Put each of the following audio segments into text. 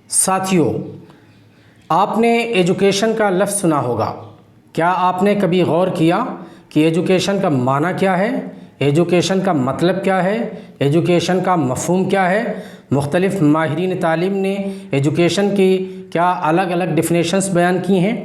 ساتھیوں، آپ نے ایجوکیشن کا لفظ سنا ہوگا۔ کیا آپ نے کبھی غور کیا کہ ایجوکیشن کا معنی کیا ہے؟ ایجوکیشن کا مطلب کیا ہے؟ ایجوکیشن کا مفہوم کیا ہے؟ مختلف ماہرین تعلیم نے ایجوکیشن کی کیا الگ الگ ڈیفینیشنز بیان کی ہیں؟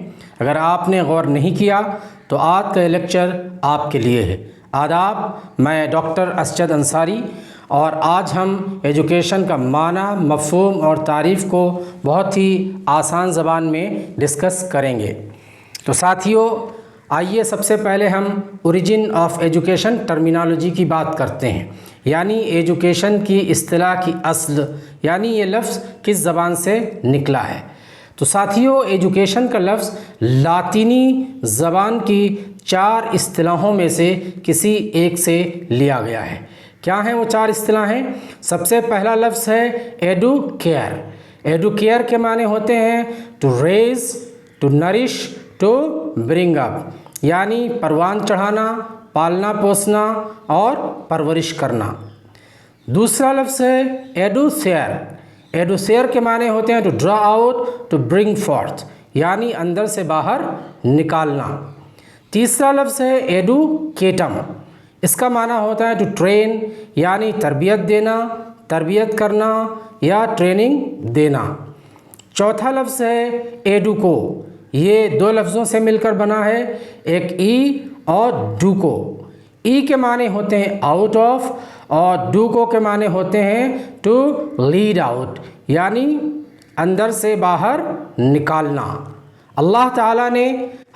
اگر آپ نے غور نہیں کیا تو آج کا یہ لیکچر آپ کے لیے ہے۔ آداب، میں ڈاکٹر اسجد انصاری، اور آج ہم ایجوکیشن کا معنی، مفہوم اور تعریف کو بہت ہی آسان زبان میں ڈسکس کریں گے۔ تو ساتھیوں، آئیے سب سے پہلے ہم اوریجن آف ایجوکیشن ٹرمینالوجی کی بات کرتے ہیں، یعنی ایجوکیشن کی اصطلاح کی اصل، یعنی یہ لفظ کس زبان سے نکلا ہے۔ تو ساتھیوں، ایجوکیشن کا لفظ لاطینی زبان کی 4 اصطلاحوں میں سے کسی ایک سے لیا گیا ہے۔ کیا ہیں وہ 4 اصطلاحیں؟ سب سے پہلا لفظ ہے ایڈوکیئر۔ ایڈوکیئر کے معنی ہوتے ہیں to raise, to nourish, to bring up, یعنی پروان چڑھانا، پالنا پوسنا اور پرورش کرنا۔ دوسرا لفظ ہے ایڈوسیئر۔ ایڈوسیئر کے معنی ہوتے ہیں to draw out, to bring forth, یعنی اندر سے باہر نکالنا۔ تیسرا لفظ ہے ایڈوکیٹم۔ اس کا معنی ہوتا ہے ٹو ٹرین، یعنی تربیت دینا، تربیت کرنا یا ٹریننگ دینا۔ چوتھا لفظ ہے ایڈوکو۔ یہ 2 لفظوں سے مل کر بنا ہے، ایک ای اور ڈوکو۔ ای کے معنی ہوتے ہیں آؤٹ آف، اور ڈوکو کے معنی ہوتے ہیں ٹو لیڈ آؤٹ، یعنی اندر سے باہر نکالنا۔ اللہ تعالیٰ نے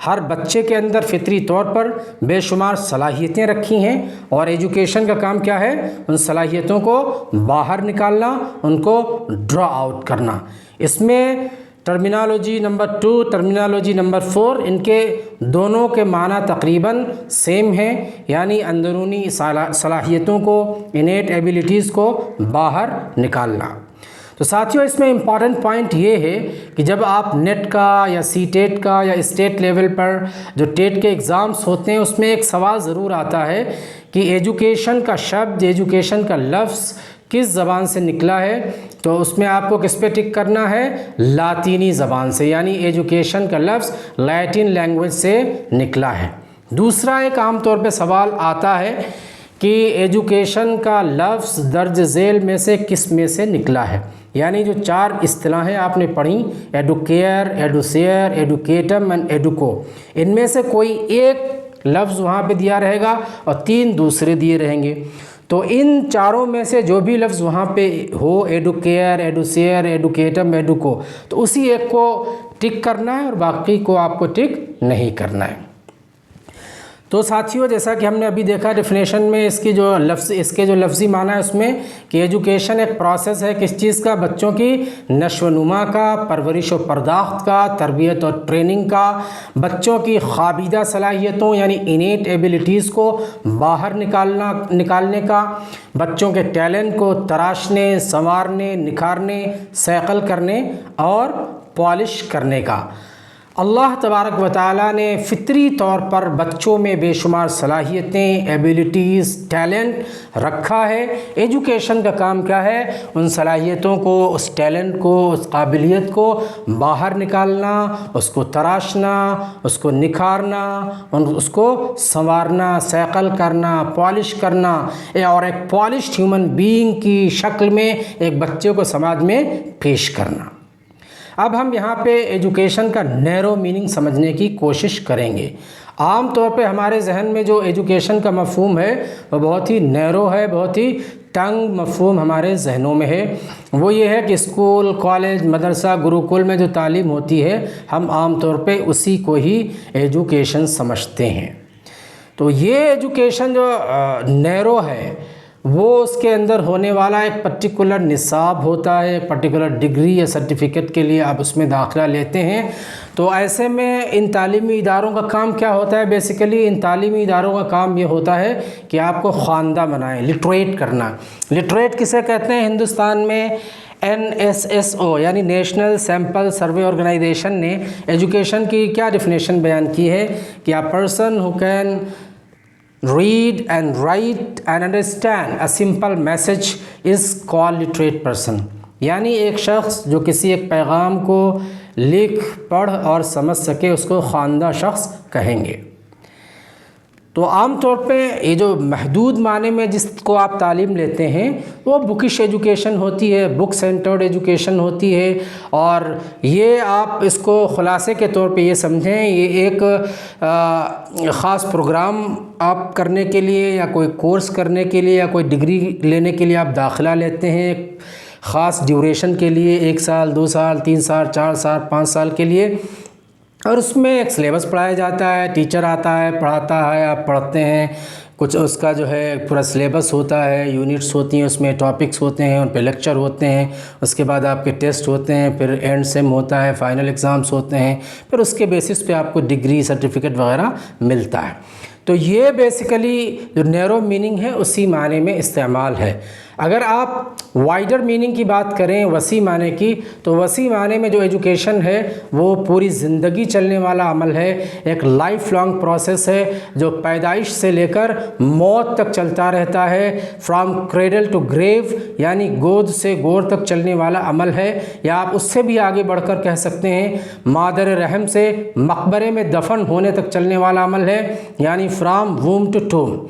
ہر بچے کے اندر فطری طور پر بے شمار صلاحیتیں رکھی ہیں، اور ایجوکیشن کا کام کیا ہے؟ ان صلاحیتوں کو باہر نکالنا، ان کو ڈرا آؤٹ کرنا۔ اس میں ٹرمینالوجی نمبر 2، ٹرمینالوجی نمبر 4، ان کے دونوں کے معنی تقریباً سیم ہیں، یعنی اندرونی صلاحیتوں کو، انیٹ ایبیلٹیز کو باہر نکالنا۔ تو ساتھیوں، اس میں امپورٹنٹ پوائنٹ یہ ہے کہ جب آپ نیٹ کا یا سی ٹیٹ کا یا اسٹیٹ لیول پر جو ٹیٹ کے ایگزامس ہوتے ہیں، اس میں ایک سوال ضرور آتا ہے کہ ایجوکیشن کا شبد، ایجوکیشن کا لفظ کس زبان سے نکلا ہے؟ تو اس میں آپ کو کس پہ ٹک کرنا ہے؟ لاطینی زبان سے، یعنی ایجوکیشن کا لفظ لیٹن لینگویج سے نکلا ہے۔ دوسرا ایک عام طور پہ سوال آتا ہے کہ ایجوکیشن کا لفظ درج ذیل میں سے کس میں سے نکلا ہے؟ یعنی جو 4 اصطلاحیں آپ نے پڑھی، ایڈوکیئر، ایڈوسیئر، ایڈوکیٹم اینڈ ایڈوکو، ان میں سے کوئی ایک لفظ وہاں پہ دیا رہے گا اور 3 دوسرے دیے رہیں گے۔ تو ان 4 میں سے جو بھی لفظ وہاں پہ ہو، ایڈوکیئر، ایڈوسیئر، ایڈوکیٹم، ایڈوکو، تو اسی ایک کو ٹک کرنا ہے اور باقی کو آپ کو ٹک نہیں کرنا ہے۔ تو ساتھیوں، جیسا کہ ہم نے ابھی دیکھا ڈیفینیشن میں اس کے جو لفظی معنی ہے اس میں کہ ایجوکیشن ایک پروسیس ہے کس چیز کا؟ بچوں کی نشو و نما کا، پرورش و پرداخت کا، تربیت اور ٹریننگ کا، بچوں کی خوابیدہ صلاحیتوں یعنی انیٹ ایبیلٹیز کو باہر نکالنے کا، بچوں کے ٹیلنٹ کو تراشنے، سنوارنے، نکھارنے، صیقل کرنے اور پالش کرنے کا۔ اللہ تبارک و تعالیٰ نے فطری طور پر بچوں میں بے شمار صلاحیتیں، ایبیلٹیز، ٹیلنٹ رکھا ہے۔ ایجوکیشن کا کام کیا ہے؟ ان صلاحیتوں کو، اس ٹیلنٹ کو، اس قابلیت کو باہر نکالنا، اس کو تراشنا، اس کو نکھارنا، اس کو سنوارنا، صیقل کرنا، پالش کرنا، اور ایک پالشڈ ہیومن بینگ کی شکل میں ایک بچے کو سماج میں پیش کرنا۔ اب ہم یہاں پہ ایجوکیشن کا نیرو میننگ سمجھنے کی کوشش کریں گے۔ عام طور پہ ہمارے ذہن میں جو ایجوکیشن کا مفہوم ہے وہ بہت ہی نیرو ہے، بہت ہی تنگ مفہوم ہمارے ذہنوں میں ہے۔ وہ یہ ہے کہ اسکول، کالج، مدرسہ، گروکل میں جو تعلیم ہوتی ہے، ہم عام طور پہ اسی کو ہی ایجوکیشن سمجھتے ہیں۔ تو یہ ایجوکیشن جو نیرو ہے، وہ اس کے اندر ہونے والا ایک پرٹیکولر نصاب ہوتا ہے، پرٹیکولر ڈگری یا سرٹیفکیٹ کے لیے آپ اس میں داخلہ لیتے ہیں۔ تو ایسے میں ان تعلیمی اداروں کا کام کیا ہوتا ہے؟ بیسیکلی ان تعلیمی اداروں کا کام یہ ہوتا ہے کہ آپ کو خواندہ بنائیں، لٹریٹ کرنا۔ لٹریٹ کسے کہتے ہیں؟ ہندوستان میں NSSO یعنی نیشنل سیمپل سروے آرگنائزیشن نے ایجوکیشن کی کیا ڈیفینیشن بیان کی ہے کہ a person who can read and write and understand a simple message is called literate person۔ یعنی ایک شخص جو کسی ایک پیغام کو لکھ پڑھ اور سمجھ سکے اس کو خواندہ شخص کہیں گے۔ تو عام طور پہ یہ جو محدود معنی میں جس کو آپ تعلیم لیتے ہیں وہ بکش ایجوکیشن ہوتی ہے، بک سینٹرڈ ایجوکیشن ہوتی ہے، اور یہ آپ اس کو خلاصے کے طور پہ یہ سمجھیں یہ ایک خاص پروگرام آپ کرنے کے لیے یا کوئی کورس کرنے کے لیے یا کوئی ڈگری لینے کے لیے آپ داخلہ لیتے ہیں خاص ڈیوریشن کے لیے، 1 سال 2 سال 3 سال 4 سال 5 سال کے لیے، اور اس میں ایک سلیبس پڑھایا جاتا ہے، ٹیچر آتا ہے پڑھاتا ہے، آپ پڑھتے ہیں، کچھ اس کا جو ہے پورا سلیبس ہوتا ہے، یونٹس ہوتی ہیں، اس میں ٹاپکس ہوتے ہیں، ان پہ لیکچر ہوتے ہیں، اس کے بعد آپ کے ٹیسٹ ہوتے ہیں، پھر اینڈ سیم ہوتا ہے، فائنل ایگزامس ہوتے ہیں، پھر اس کے بیسس پہ آپ کو ڈگری سرٹیفکیٹ وغیرہ ملتا ہے۔ تو یہ بیسیکلی جو نیرو میننگ ہے اسی معنی میں استعمال ہے۔ اگر آپ وائڈر میننگ کی بات کریں، وسیع معنی کی، تو وسیع معنی میں جو ایجوکیشن ہے وہ پوری زندگی چلنے والا عمل ہے، ایک لائف لانگ پروسیس ہے جو پیدائش سے لے کر موت تک چلتا رہتا ہے، فرام کریڈل ٹو گریو، یعنی گود سے گور تک چلنے والا عمل ہے، یا آپ اس سے بھی آگے بڑھ کر کہہ سکتے ہیں مادر رحم سے مقبرے میں دفن ہونے تک چلنے والا عمل ہے، یعنی فرام ووم ٹو ٹوم۔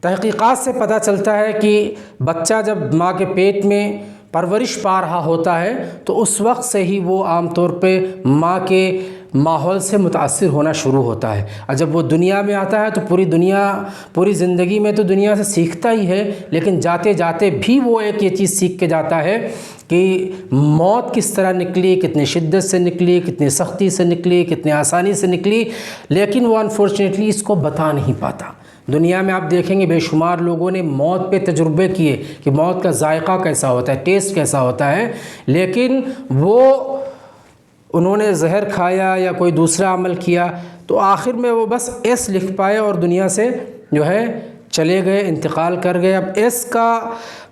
تحقیقات سے پتہ چلتا ہے کہ بچہ جب ماں کے پیٹ میں پرورش پا رہا ہوتا ہے تو اس وقت سے ہی وہ عام طور پہ ماں کے ماحول سے متاثر ہونا شروع ہوتا ہے، اور جب وہ دنیا میں آتا ہے تو پوری زندگی میں تو دنیا سے سیکھتا ہی ہے، لیکن جاتے جاتے بھی وہ ایک یہ چیز سیکھ کے جاتا ہے کہ موت کس طرح نکلی، کتنی شدت سے نکلی، کتنی سختی سے نکلی، کتنی آسانی سے نکلی، لیکن وہ انفارچونیٹلی اس کو بتا نہیں پاتا۔ دنیا میں آپ دیکھیں گے بے شمار لوگوں نے موت پہ تجربے کیے کہ موت کا ذائقہ کیسا ہوتا ہے، ٹیسٹ کیسا ہوتا ہے، لیکن انہوں نے زہر کھایا یا کوئی دوسرا عمل کیا تو آخر میں وہ بس ایس لکھ پائے اور دنیا سے جو ہے چلے گئے، انتقال کر گئے۔ اب ایس کا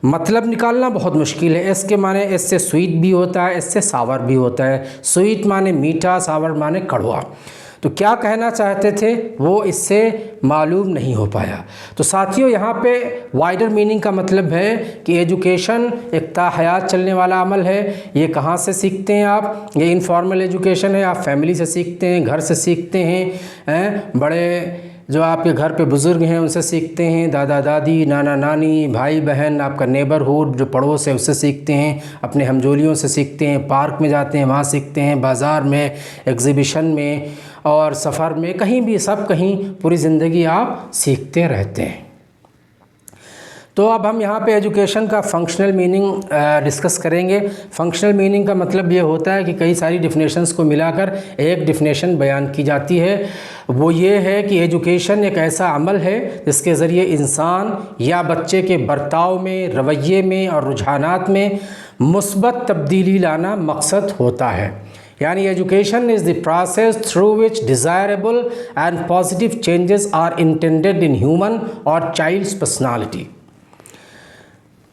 مطلب نکالنا بہت مشکل ہے۔ ایس کے معنی ایس سے سویٹ بھی ہوتا ہے، ایس سے ساور بھی ہوتا ہے، سویٹ معنی میٹھا، ساور معنی کڑوا۔ تو کیا کہنا چاہتے تھے وہ اس سے معلوم نہیں ہو پایا۔ تو ساتھیوں یہاں پہ وائڈر میننگ کا مطلب ہے کہ ایجوکیشن ایک تا حیات چلنے والا عمل ہے۔ یہ کہاں سے سیکھتے ہیں آپ؟ یہ انفارمل ایجوکیشن ہے، آپ فیملی سے سیکھتے ہیں، گھر سے سیکھتے ہیں، بڑے جو آپ کے گھر پہ بزرگ ہیں ان سے سیکھتے ہیں، دادا دادی، نانا نانی، بھائی بہن، آپ کا نیبرہوڈ جو پڑوس ہے اس سے سیکھتے ہیں، اپنے ہمجولیوں سے سیکھتے ہیں، پارک میں جاتے ہیں وہاں سیکھتے ہیں، بازار میں، ایگزیبیشن میں اور سفر میں، کہیں بھی کہیں پوری زندگی آپ سیکھتے رہتے ہیں۔ تو اب ہم یہاں پہ ایجوکیشن کا فنکشنل میننگ ڈسکس کریں گے۔ فنکشنل میننگ کا مطلب یہ ہوتا ہے کہ کئی ساری ڈیفینیشنز کو ملا کر ایک ڈیفینیشن بیان کی جاتی ہے۔ وہ یہ ہے کہ ایجوکیشن ایک ایسا عمل ہے جس کے ذریعے انسان یا بچے کے برتاؤ میں، رویے میں اور رجحانات میں مثبت تبدیلی لانا مقصد ہوتا ہے۔ یعنی education is the process through which desirable and positive changes are intended in human اور چائلڈس پرسنالٹی۔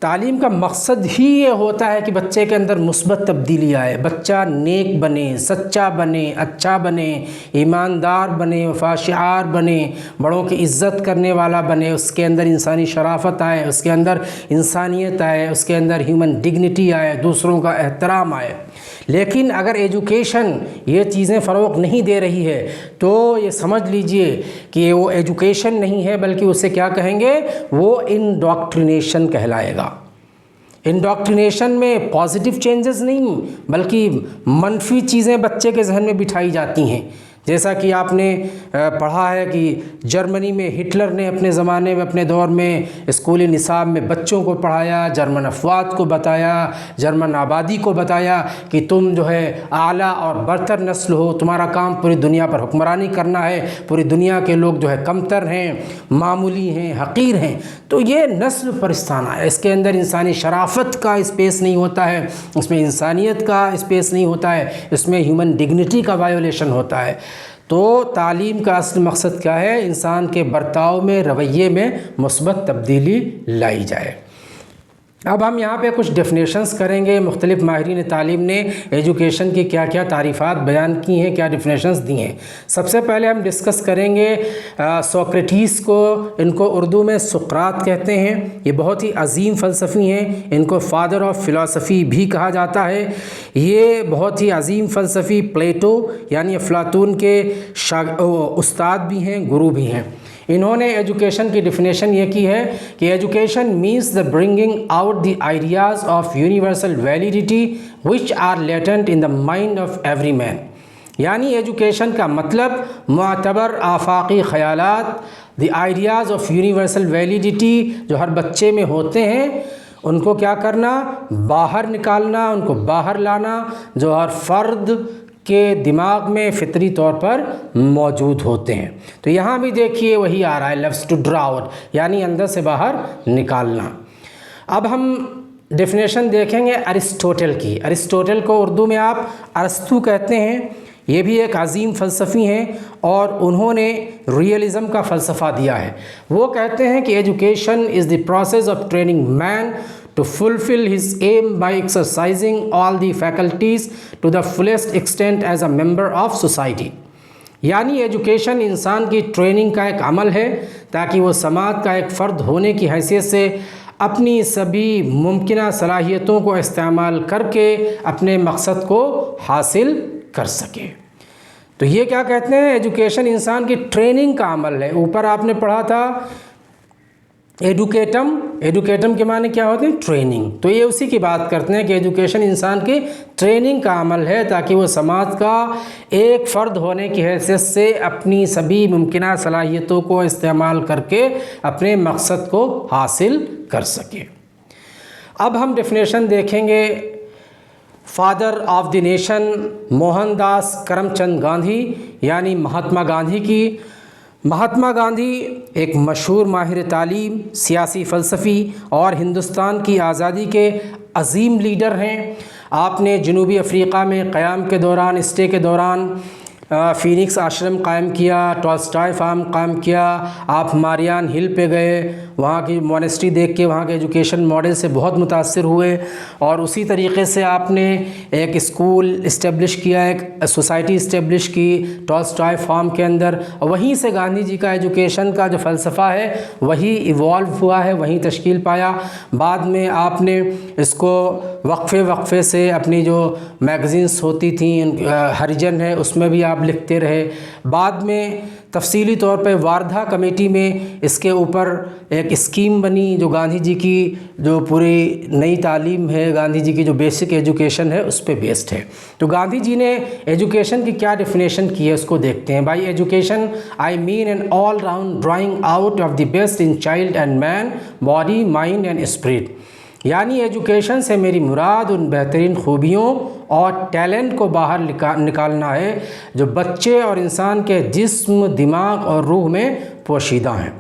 تعلیم کا مقصد ہی یہ ہوتا ہے کہ بچے کے اندر مثبت تبدیلی آئے، بچہ نیک بنے، سچا بنے، اچھا بنے، ایماندار بنے، وفاشعار بنے، بڑوں کی عزت کرنے والا بنے، اس کے اندر انسانی شرافت آئے، اس کے اندر انسانیت آئے، اس کے اندر ہیومن ڈگنیٹی آئے، دوسروں کا احترام آئے۔ لیکن اگر ایجوکیشن یہ چیزیں فروغ نہیں دے رہی ہے تو یہ سمجھ لیجئے کہ وہ ایجوکیشن نہیں ہے، بلکہ اسے کیا کہیں گے؟ وہ انڈاکٹرینیشن کہلائے گا۔ انڈاکٹرینیشن میں پازیٹیو چینجز نہیں بلکہ منفی چیزیں بچے کے ذہن میں بٹھائی جاتی ہیں۔ جیسا کہ آپ نے پڑھا ہے کہ جرمنی میں ہٹلر نے اپنے زمانے میں، اپنے دور میں اسکولی نصاب میں بچوں کو پڑھایا، جرمن افواج کو بتایا، جرمن آبادی کو بتایا کہ تم جو ہے اعلیٰ اور برتر نسل ہو، تمہارا کام پوری دنیا پر حکمرانی کرنا ہے، پوری دنیا کے لوگ جو ہے کمتر ہیں، معمولی ہیں، حقیر ہیں۔ تو یہ نسل پرستانہ ہے، اس کے اندر انسانی شرافت کا اسپیس نہیں ہوتا ہے، اس میں انسانیت کا اسپیس نہیں ہوتا ہے، اس میں ہیومن ڈگنیٹی کا وائیولیشن ہوتا ہے۔ تو تعلیم کا اصل مقصد کیا ہے؟ انسان کے برتاؤ میں، رویے میں مثبت تبدیلی لائی جائے۔ اب ہم یہاں پہ کچھ ڈیفینیشنز کریں گے. مختلف ماہرین تعلیم نے ایجوکیشن کی کیا کیا تعریفات بیان کی ہیں, کیا ڈیفینیشنز دی ہیں. سب سے پہلے ہم ڈسکس کریں گے سوکریٹیس کو. ان کو اردو میں سقراط کہتے ہیں. یہ بہت ہی عظیم فلسفی ہیں. ان کو فادر آف فلاسفی بھی کہا جاتا ہے. یہ بہت ہی عظیم فلسفی پلیٹو یعنی افلاطون کے استاد بھی ہیں, گرو بھی ہیں. انہوں نے ایجوکیشن کی ڈیفینیشن یہ کی ہے کہ education means the bringing out the ideas of universal validity which are latent in the mind of every man. یعنی ایجوکیشن کا مطلب معتبر آفاقی خیالات, the ideas of universal validity جو ہر بچے میں ہوتے ہیں, ان کو کیا کرنا, باہر نکالنا, ان کو باہر لانا, جو ہر فرد کے دماغ میں فطری طور پر موجود ہوتے ہیں. تو یہاں بھی دیکھیے وہی آ رہا ہے لفظ ٹو ڈرا آؤٹ, یعنی اندر سے باہر نکالنا. اب ہم ڈیفینیشن دیکھیں گے ارسطوٹل کی. ارسطوٹل کو اردو میں آپ ارسطو کہتے ہیں. یہ بھی ایک عظیم فلسفی ہیں اور انہوں نے ریئلزم کا فلسفہ دیا ہے. وہ کہتے ہیں کہ education is the process of training man to fulfill his aim by exercising all the faculties to the fullest extent as a member of society. یعنی ایجوکیشن انسان کی ٹریننگ کا ایک عمل ہے تاکہ وہ سماج کا ایک فرد ہونے کی حیثیت سے اپنی سبھی ممکنہ صلاحیتوں کو استعمال کر کے اپنے مقصد کو حاصل کر سکے. تو یہ کیا کہتے ہیں, ایجوکیشن انسان کی ٹریننگ کا عمل ہے. اوپر آپ نے پڑھا تھا ایڈوکیٹم. ایڈوکیٹم کے معنی کیا ہوتے ہیں, ٹریننگ. تو یہ اسی کی بات کرتے ہیں کہ ایجوکیشن انسان کی ٹریننگ کا عمل ہے تاکہ وہ سماج کا ایک فرد ہونے کی حیثیت سے اپنی سبھی ممکنہ صلاحیتوں کو استعمال کر کے اپنے مقصد کو حاصل کر سکے. اب ہم ڈیفینیشن دیکھیں گے father of the nation Mohandas Karamchand Gandhi یعنی مہاتما گاندھی کی. مہاتما گاندھی ایک مشہور ماہر تعلیم, سیاسی فلسفی اور ہندوستان کی آزادی کے عظیم لیڈر ہیں. آپ نے جنوبی افریقہ میں قیام کے دوران, اسٹے کے دوران فینکس آشرم قائم کیا, ٹالسٹائے فارم قائم کیا. آپ ماریان ہل پہ گئے, وہاں کی مونسٹری دیکھ کے وہاں کے ایجوکیشن ماڈل سے بہت متاثر ہوئے اور اسی طریقے سے آپ نے ایک اسکول اسٹیبلش کیا, ایک سوسائٹی اسٹیبلش کی ٹالسٹائے فارم کے اندر. وہیں سے گاندھی جی کا ایجوکیشن کا جو فلسفہ ہے وہی ایوالو ہوا ہے, وہیں تشکیل پایا. بعد میں آپ نے اس کو وقفے سے اپنی جو میگزینس ہوتی تھیں, ہریجن ہے, اس میں بھی آپ لکھتے رہے. بعد میں تفصیلی طور پہ واردھا کمیٹی میں اس کے اوپر ایک اسکیم بنی جو گاندھی جی کی جو پوری نئی تعلیم ہے, گاندھی جی کی جو بیسک ایجوکیشن ہے اس پہ بیسڈ ہے. تو گاندھی جی نے ایجوکیشن کی کیا ڈیفینیشن کی ہے اس کو دیکھتے ہیں. By education I mean an all round drawing out of the best in child and man, body, mind and spirit. یعنی ایجوکیشن سے میری مراد ان بہترین خوبیوں اور ٹیلنٹ کو باہر نکالنا ہے جو بچے اور انسان کے جسم, دماغ اور روح میں پوشیدہ ہیں.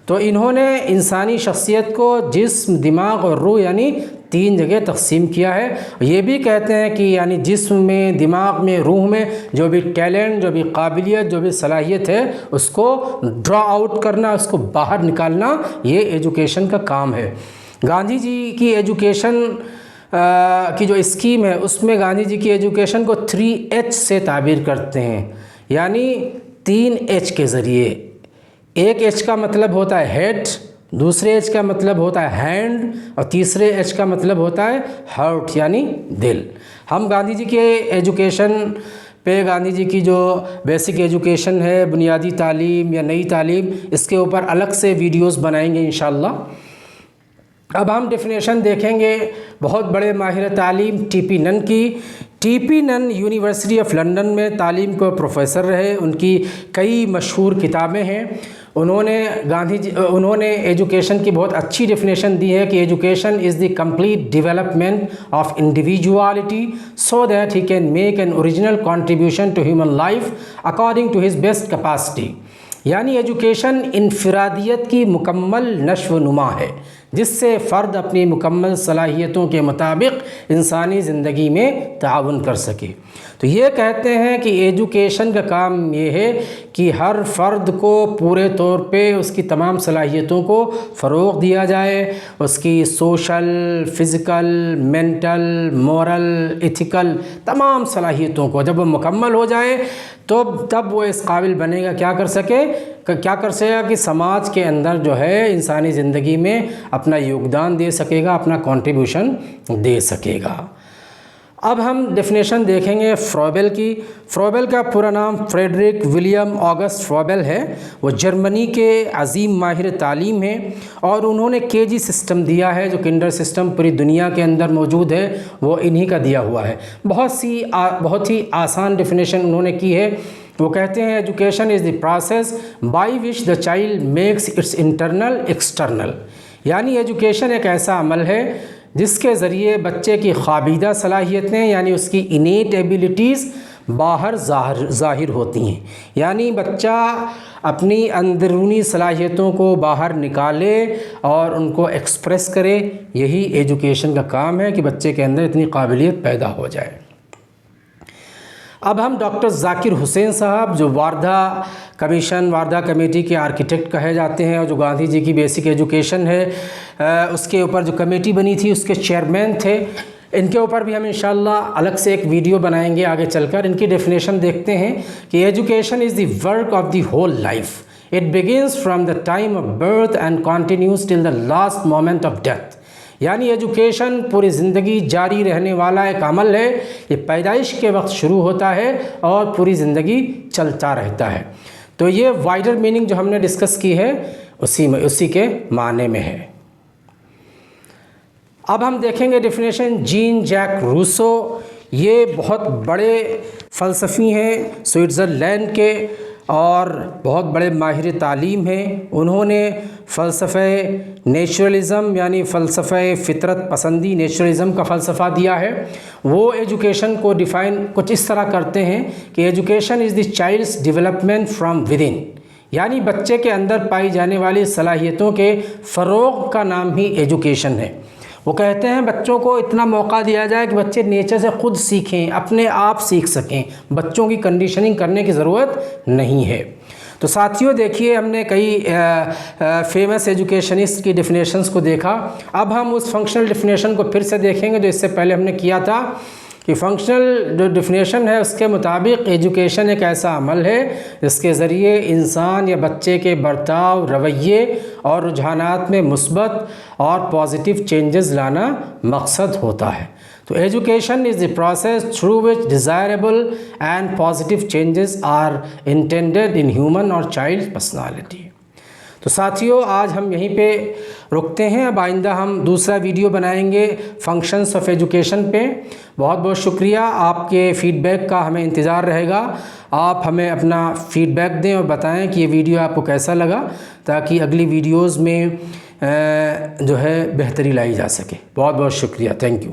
تو انہوں نے انسانی شخصیت کو جسم, دماغ اور روح یعنی 3 جگہ تقسیم کیا ہے. یہ بھی کہتے ہیں کہ یعنی جسم میں, دماغ میں, روح میں جو بھی ٹیلنٹ, جو بھی قابلیت, جو بھی صلاحیت ہے اس کو ڈرا آؤٹ کرنا, اس کو باہر نکالنا, یہ ایجوکیشن کا کام ہے. گاندھی جی کی ایجوکیشن کی جو اسکیم ہے اس میں گاندھی جی کی ایجوکیشن کو 3H سے تعبیر کرتے ہیں, یعنی 3H کے ذریعے. ایک H کا مطلب ہوتا ہے ہیڈ, دوسرے H کا مطلب ہوتا ہے ہینڈ اور تیسرے H کا مطلب ہوتا ہے ہارٹ یعنی دل. ہم گاندھی جی کے ایجوکیشن پہ, گاندھی جی کی جو بیسک ایجوکیشن ہے, بنیادی تعلیم یا نئی تعلیم, اس کے اوپر الگ سے ویڈیوز بنائیں گے انشاءاللہ. اب ہم ڈیفینیشن دیکھیں گے بہت بڑے ماہر تعلیم ٹی پی نن کی. ٹی پی نن یونیورسٹی آف لنڈن میں تعلیم کو پروفیسر رہے. ان کی کئی مشہور کتابیں ہیں. انہوں نے ایجوکیشن کی بہت اچھی ڈیفینیشن دی ہے کہ education is the complete development of individuality so that he can make an original contribution to human life according to his best capacity. یعنی ایجوکیشن انفرادیت کی مکمل نشو و نما ہے. جس سے فرد اپنی مکمل صلاحیتوں کے مطابق انسانی زندگی میں تعاون کر سکے۔ تو یہ کہتے ہیں کہ ایجوکیشن کا کام یہ ہے کہ ہر فرد کو پورے طور پہ اس کی تمام صلاحیتوں کو فروغ دیا جائے، اس کی social, physical, mental, moral, ethical تمام صلاحیتوں کو جب وہ مکمل ہو جائے تو تب وہ اس قابل بنے گا کیا کر سکے کہ سماج کے اندر جو ہے انسانی زندگی میں اپنا یوگدان دے سکے گا، اپنا کنٹریبیوشن دے سکے گا۔ اب ہم ڈیفینیشن دیکھیں گے فروبل کی۔ فروبل کا پورا نام فریڈرک ولیم آگسٹ فروبل ہے۔ وہ جرمنی کے عظیم ماہر تعلیم ہیں اور انہوں نے KG سسٹم دیا ہے، جو کنڈر سسٹم پوری دنیا کے اندر موجود ہے وہ انہی کا دیا ہوا ہے۔ بہت ہی آسان ڈیفینیشن انہوں نے کی ہے۔ وہ کہتے ہیں education is the process by which the child makes its internal external, یعنی ایجوکیشن ایک ایسا عمل ہے جس کے ذریعے بچے کی خوابیدہ صلاحیتیں یعنی اس کی انیٹ ایبیلٹیز باہر ظاہر ہوتی ہیں، یعنی بچہ اپنی اندرونی صلاحیتوں کو باہر نکالے اور ان کو ایکسپریس کرے۔ یہی ایجوکیشن کا کام ہے کہ بچے کے اندر اتنی قابلیت پیدا ہو جائے۔ اب ہم ڈاکٹر ذاکر حسین صاحب جو واردھا کمیٹی کے آرکیٹیکٹ کہے جاتے ہیں اور جو گاندھی جی کی بیسک ایجوکیشن ہے اس کے اوپر جو کمیٹی بنی تھی اس کے چیئرمین تھے، ان کے اوپر بھی ہم انشاءاللہ الگ سے ایک ویڈیو بنائیں گے آگے چل کر۔ ان کی ڈیفینیشن دیکھتے ہیں کہ education is the work of the whole life, it begins from the time of birth and continues till the last moment of death, یعنی ایجوکیشن پوری زندگی جاری رہنے والا ایک عمل ہے۔ یہ پیدائش کے وقت شروع ہوتا ہے اور پوری زندگی چلتا رہتا ہے۔ تو یہ وائڈر میننگ جو ہم نے ڈسکس کی ہے اسی کے معنی میں ہے۔ اب ہم دیکھیں گے ڈیفینیشن جین جیک روسو۔ یہ بہت بڑے فلسفی ہیں سوئٹزرلینڈ کے اور بہت بڑے ماہر تعلیم ہیں۔ انہوں نے فلسفہ نیچرلزم یعنی فلسفہ فطرت پسندی نیچرلزم کا فلسفہ دیا ہے۔ وہ ایجوکیشن کو ڈیفائن کچھ اس طرح کرتے ہیں کہ education is the childs development from within, یعنی بچے کے اندر پائی جانے والی صلاحیتوں کے فروغ کا نام ہی ایجوکیشن ہے۔ وہ کہتے ہیں بچوں کو اتنا موقع دیا جائے کہ بچے نیچر سے خود سیکھیں، اپنے آپ سیکھ سکیں، بچوں کی کنڈیشننگ کرنے کی ضرورت نہیں ہے۔ تو ساتھیوں دیکھیے ہم نے کئی فیمس ایجوکیشنسٹ کی ڈیفینیشنز کو دیکھا۔ اب ہم اس فنکشنل ڈیفینیشن کو پھر سے دیکھیں گے جو اس سے پہلے ہم نے کیا تھا کہ فنکشنل جو ڈیفینیشن ہے اس کے مطابق ایجوکیشن ایک ایسا عمل ہے جس کے ذریعے انسان یا بچے کے برتاؤ، رویے اور رجحانات میں مثبت اور پازیٹیو چینجز لانا مقصد ہوتا ہے۔ تو education is the process through which desirable and positive changes are intended in human اور چائلڈ پرسنالٹی۔ تو ساتھیوں آج ہم یہیں پہ رکتے ہیں، اب آئندہ ہم دوسرا ویڈیو بنائیں گے فنکشنز آف ایجوکیشن پہ۔ بہت بہت شکریہ، آپ کے فیڈ بیک کا ہمیں انتظار رہے گا۔ آپ ہمیں اپنا فیڈ بیک دیں اور بتائیں کہ یہ ویڈیو آپ کو کیسا لگا تاکہ اگلی ویڈیوز میں جو ہے بہتری لائی جا سکے۔ بہت بہت شکریہ، تھینک یو۔